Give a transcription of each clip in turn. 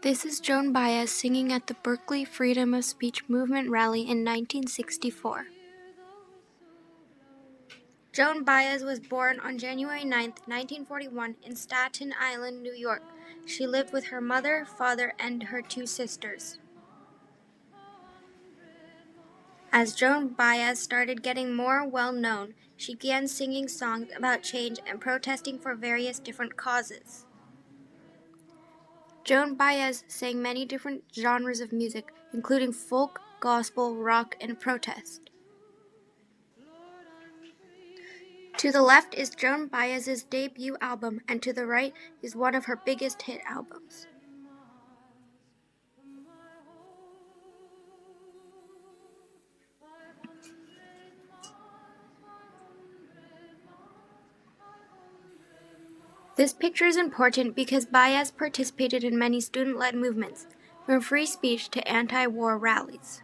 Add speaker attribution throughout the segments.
Speaker 1: This is Joan Baez singing at the Berkeley Freedom of Speech Movement rally in 1964. Joan Baez was born on January 9, 1941, in Staten Island, New York. She lived with her mother, father, and her two sisters. As Joan Baez started getting more well-known, she began singing songs about change and protesting for various different causes. Joan Baez sang many different genres of music, including folk, gospel, rock, and protest. To the left is Joan Baez's debut album, and to the right is one of her biggest hit albums. This picture is important because Baez participated in many student-led movements, from free speech to anti-war rallies.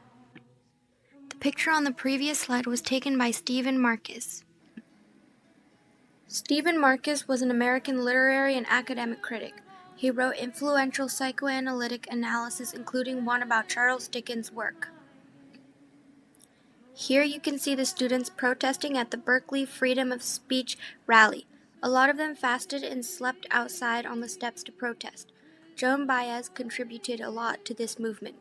Speaker 1: The picture on the previous slide was taken by Stephen Marcus. Stephen Marcus was an American literary and academic critic. He wrote influential psychoanalytic analysis, including one about Charles Dickens' work. Here you can see the students protesting at the Berkeley Freedom of Speech rally. A lot of them fasted and slept outside on the steps to protest. Joan Baez contributed a lot to this movement.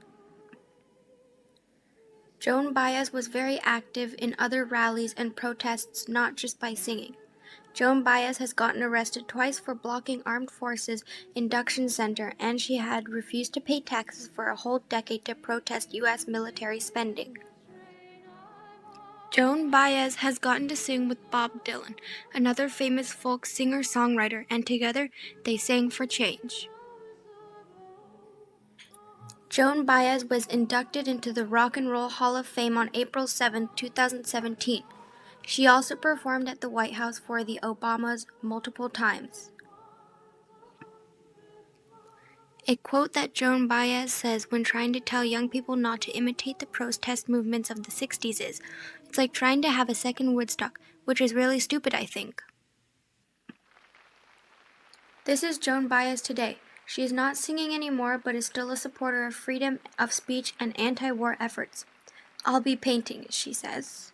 Speaker 1: Joan Baez was very active in other rallies and protests, not just by singing. Joan Baez has gotten arrested twice for blocking Armed Forces Induction Center, and she had refused to pay taxes for a whole decade to protest U.S. military spending. Joan Baez has gotten to sing with Bob Dylan, another famous folk singer-songwriter, and together they sang for change. Joan Baez was inducted into the Rock and Roll Hall of Fame on April 7, 2017. She also performed at the White House for the Obamas multiple times. A quote that Joan Baez says when trying to tell young people not to imitate the protest movements of the 60s is, "It's like trying to have a second Woodstock, which is really stupid, I think." This is Joan Baez today. She is not singing anymore, but is still a supporter of freedom of speech and anti-war efforts. "I'll be painting," she says.